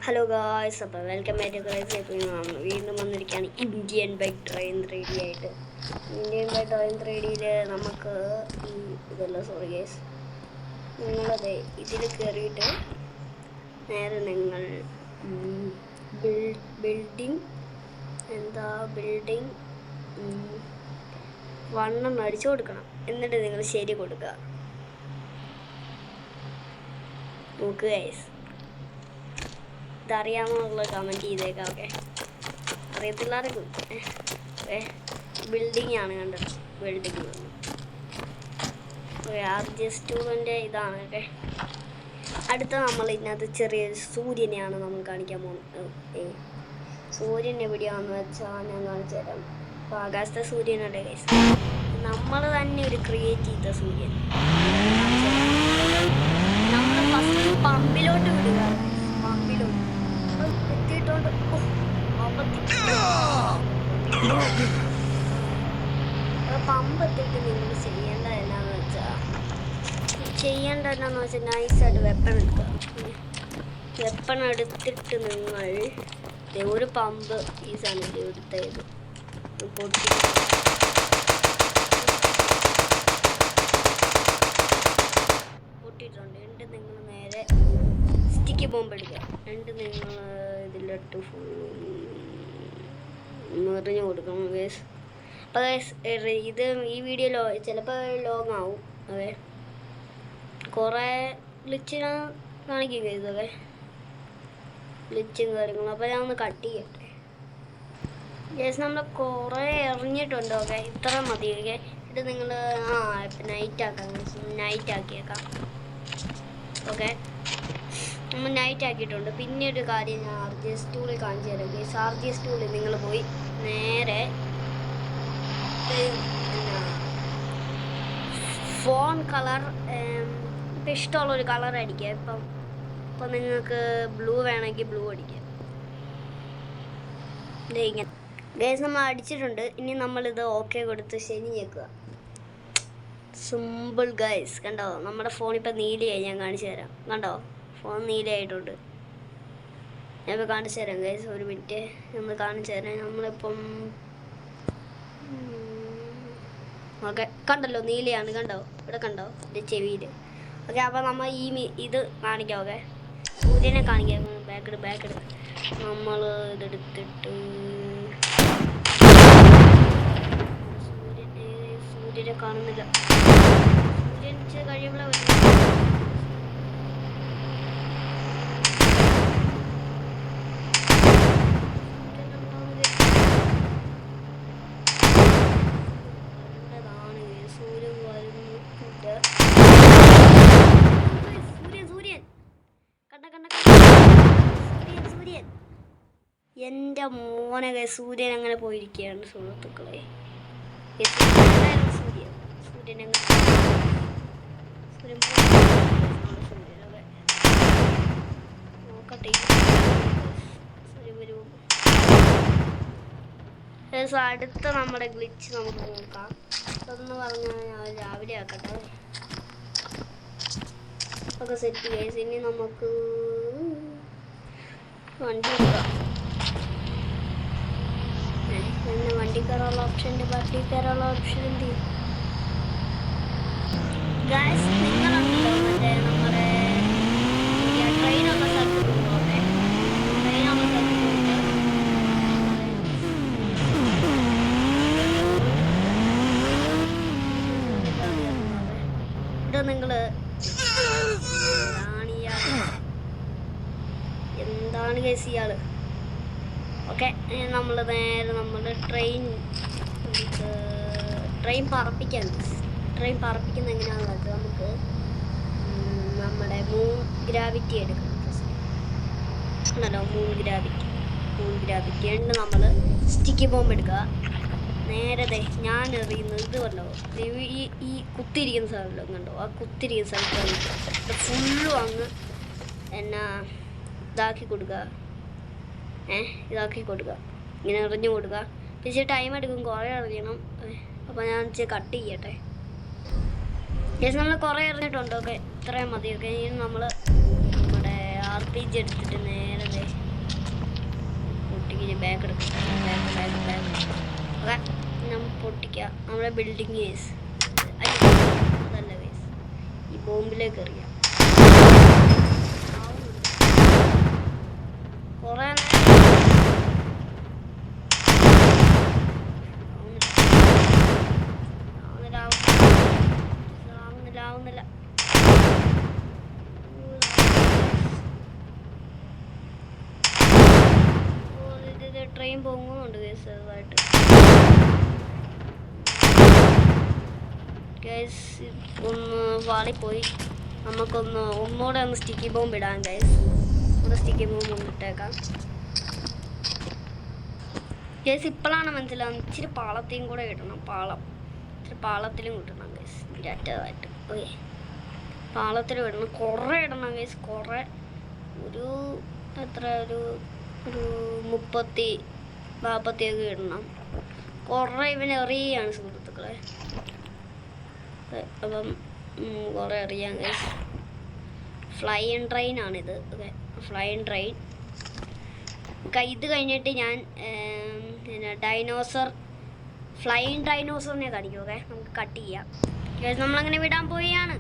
Hello guys, അപ്പോൾ welcome back guys. വീണ്ടും വന്നിരിക്കുകയാണ് ഇന്ത്യൻ ബൈക്ക് ട്രെയിൻ 3D ആയിട്ട്. ഇന്ത്യൻ ബൈക്ക് ട്രെയിൻ 3Dയിൽ നമുക്ക് ഈ ഇതല്ല സോറി ഗായ്സ്, നിങ്ങളതെ ഇതിൽ കയറിയിട്ട് നേരെ നിങ്ങൾ ബിൽഡിംഗ് 1 അടിച്ചു കൊടുക്കണം. എന്നിട്ട് നിങ്ങൾ ശരി കൊടുക്കുക. നോക്ക് ഗായ്സ്, ഇതറിയാമെന്നുള്ള കമൻറ്റ് ചെയ്തേക്കാം. ഓക്കെ, അറിയത്തില്ലാർക്കും ബിൽഡിംഗ് ആണ് കണ്ടത്. ബിൽഡിംഗ് ഓക്കെ, ആർജിസ്റ്റൂറിൻ്റെ ഇതാണ്. ഓക്കെ, അടുത്ത നമ്മൾ ഇതിനകത്ത് ചെറിയൊരു സൂര്യനെയാണ് നമ്മൾ കാണിക്കാൻ പോകുന്നത്. സൂര്യൻ എവിടെയാണെന്ന് വെച്ചാൽ ഞാൻ കാണിച്ചു തരാം. അപ്പോൾ ആകാശത്തെ സൂര്യനല്ലേ ഗൈസ്, നമ്മൾ തന്നെ ഒരു ക്രിയേറ്റ് ചെയ്ത സൂര്യൻ. നമ്മൾ ഫസ്റ്റ് പമ്പിലോട്ട് വിടുക. പമ്പിലോട്ട് എത്തിയിട്ടുണ്ട്. പമ്പ് എത്തിയിട്ട് നിങ്ങൾ ചെയ്യേണ്ടത് എന്നാന്ന് വെച്ചാൽ നൈസായിട്ട് വെപ്പൺ എടുക്കുക. വെപ്പൺ എടുത്തിട്ട് നിങ്ങൾ ഒരു പമ്പ് ഈ സാധനം എടുത്തത് പൊട്ടിയിട്ടുണ്ട്. എന്നിട്ട് നിങ്ങൾ നേരെ സ്റ്റിക്കി ബോംബ് എടുക്കുക. എന്നിട്ട് നിങ്ങൾ ഇതിലിട്ട് ഫുൾ എറിഞ്ഞു കൊടുക്കണം ഗൈസ്. അപ്പോൾ ഗൈസ്, ഇത് ഈ വീഡിയോ ചിലപ്പോൾ ലോങ് ആവും. അതെ, കുറേ ഗ്ലിച്ചിനെ കാണിക്കും ഗൈസ്. അതെ, ഗ്ലിച്ചും കാര്യങ്ങളും. അപ്പോൾ ഞാൻ ഒന്ന് കട്ട് ചെയ്യട്ടെ ഗൈസ്. നമ്മൾ കുറേ എറിഞ്ഞിട്ടുണ്ട്. ഓക്കെ, ഇത്ര മതി. ഓക്കെ, ഇത് നിങ്ങൾ നൈറ്റ് ആക്കിയേക്കാം. ഓക്കെ, നമ്മൾ നൈറ്റ് ആക്കിയിട്ടുണ്ട്. പിന്നെ ഒരു കാര്യം ഞാൻ RGS ടൂളിൽ കാണിച്ചു തരാം ഗൈസ്. RGS ടൂളിൽ നിങ്ങൾ പോയി നേരെ ഫോൺ കളർ ഇപ്പം ഇഷ്ടമുള്ളൊരു കളർ അടിക്കുക. ഇപ്പം നിങ്ങൾക്ക് ബ്ലൂ വേണമെങ്കിൽ ബ്ലൂ അടിക്കുക. ഇങ്ങനെ ഗൈസ് നമ്മൾ അടിച്ചിട്ടുണ്ട്. ഇനി നമ്മളിത് ഓക്കെ കൊടുത്ത് ശരിയാക്കുക. Simple guys. കണ്ടോ, നമ്മുടെ ഫോണിപ്പോൾ നീലയായി. ഞാൻ കാണിച്ചു തരാം. കണ്ടോ, ഫോൺ നീലയായിട്ടുണ്ട്. ഞാനിപ്പോൾ കാണിച്ചു തരാം ഗൈസ്. ഒരു മിനിറ്റ് നമ്മൾ കാണിച്ചു തരാം. നമ്മളിപ്പം ഓക്കെ, കണ്ടല്ലോ, നീലയാണ്. കണ്ടോ, ഇവിടെ കണ്ടോ എൻ്റെ ചെവിയിൽ. ഓക്കെ, അപ്പോൾ നമ്മൾ ഇത് കാണിക്കാം. ഓക്കെ, സൂര്യനെ കാണിക്കാം. ബാക്കിട് നമ്മൾ ഇതെടുത്തിട്ട് സൂര്യനെ കാണുന്നില്ല. സൂര്യൻ കഴിയുമ്പോൾ സൂര്യൻ എൻ്റെ മോനെ സൂര്യൻ അങ്ങനെ പോയിരിക്കുകയാണ് സുഹൃത്തുക്കളെ. നോക്കട്ടെ, അടുത്ത നമ്മുടെ ഗ്ലിച്ച് നമുക്ക് നോക്കാം. അതെന്ന് പറഞ്ഞാൽ ഞാൻ രാവിലെ ആക്കട്ടെ. ഒക്കെ സെറ്റ് ചെയ്ത് ഇനി നമുക്ക് വണ്ടി കയറാം. പിന്നെ വണ്ടി കയറാനുള്ള ഓപ്ഷൻ എന്ത് ചെയ്യും ഗൈസ്? നിങ്ങളുണ്ടല്ലോ മറ്റേ നമ്മുടെ ട്രെയിനുള്ള സ്ഥലത്ത് പോകുമ്പോട്ടെ. ട്രെയിനുള്ള സ്ഥലത്ത് പോയിട്ട് ഇത് നിങ്ങൾ എന്താണ് ഗൈസ് ഇയാൾ? ഓക്കെ, നമ്മൾ നേരെ നമ്മുടെ ട്രെയിൻ പറപ്പിക്കുന്ന എങ്ങനെയാണെന്ന് വെച്ചാൽ നമുക്ക് നമ്മുടെ മൂൺ ഗ്രാവിറ്റി എടുക്കണം. ആണല്ലോ, മൂൺ ഗ്രാവിറ്റി ഉണ്ട്. നമ്മൾ സ്റ്റിക്കി ബോംബ് എടുക്കുക. നേരെ ഞാൻ എറിയുന്നത് ഇത് വല്ലോ, ഈ കുത്തിരിക്കുന്ന സ്ഥലമല്ലോ. കണ്ടോ, ആ കുത്തിരിക്കുന്ന സ്ഥലത്ത് ഫുള്ളും അങ്ങ് ഇതാക്കി കൊടുക്കുക. ഇങ്ങനെ എറിഞ്ഞു കൊടുക്കുക. ഇച്ചിരി ടൈം എടുക്കും, കുറേ എറിയണം. അപ്പോൾ ഞാൻ ഇച്ചിരി കട്ട് ചെയ്യട്ടെ. നമ്മൾ കുറേ എറിഞ്ഞിട്ടുണ്ട്. ഓക്കെ, ഇത്രയും മതി. ഓക്കെ, ഇനി നമ്മൾ നമ്മുടെ RPG എടുത്തിട്ട് നേരെ പൊട്ടിക്ക് ബാഗ് എടുക്കട്ടെ. ബാഗ് ഓക്കെ നമ്മൾ പൊട്ടിക്കാം. നമ്മുടെ ബിൽഡിങ് കേസ് അതല്ല കേസ് ഈ ബോംബിലേക്ക് എറിയാം. കുറേ ആവുന്നില്ല. ട്രെയിൻ പോകുന്നുണ്ട് കേസായിട്ട്. ഗൈസ് ഒന്ന് വാളിപ്പോയി. ഒന്നുകൂടെ സ്റ്റിക്കി ബോംബ് ഇടാം ഗൈസ്. ഒന്ന് സ്റ്റിക്കി ബോംബ് ഇട്ടേക്കാം ഗൈസ്. ഇപ്പോഴാണ് മനസ്സിലാവുന്നത് ഇച്ചിരി പാളത്തെയും കൂടെ ഇടണം. ഇച്ചിരി പാളത്തിലും കിട്ടണം ഗൈസ്. അറ്റതായിട്ട് ഓക്കെ പാളത്തിലും ഇടണം. കുറേ ഇടണം ഗൈസ്. കുറേ ഒരു 30-40 ഇടണം. കുറേ ഇവൻ എറിയാണ് സുഹൃത്തുക്കളെ. അപ്പം കുറേ അറിയാം ഗൈസ്. ഫ്ലൈയിങ് ട്രെയിൻ ആണിത്. Okay flying train. ഇത് കഴിഞ്ഞിട്ട് ഞാൻ ഫ്ലൈയിങ് ഡൈനോസറിനെ കാണിക്കും. ഓക്കെ നമുക്ക് കട്ട് ചെയ്യാം ഗൈസ്. നമ്മളങ്ങനെ വിടാൻ പോവുകയാണ്.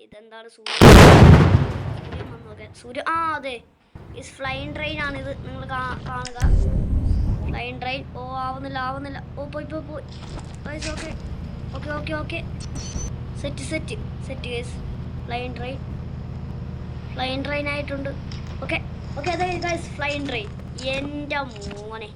ഇതെന്താണ് സൂര്യ അതെ ഫ്ലൈയിങ് ട്രെയിൻ ആണിത്. നിങ്ങൾ കാണുക ഫ്ലൈയിങ് ട്രെയിൻ. ആവുന്നില്ല. പോയി okay set guys. Flying train ആയിട്ടുണ്ട്. ഓക്കെ അതെ ഗൈസ് ഫ്ലൈയിങ് ട്രെയിൻ. എൻ്റെ മോനെ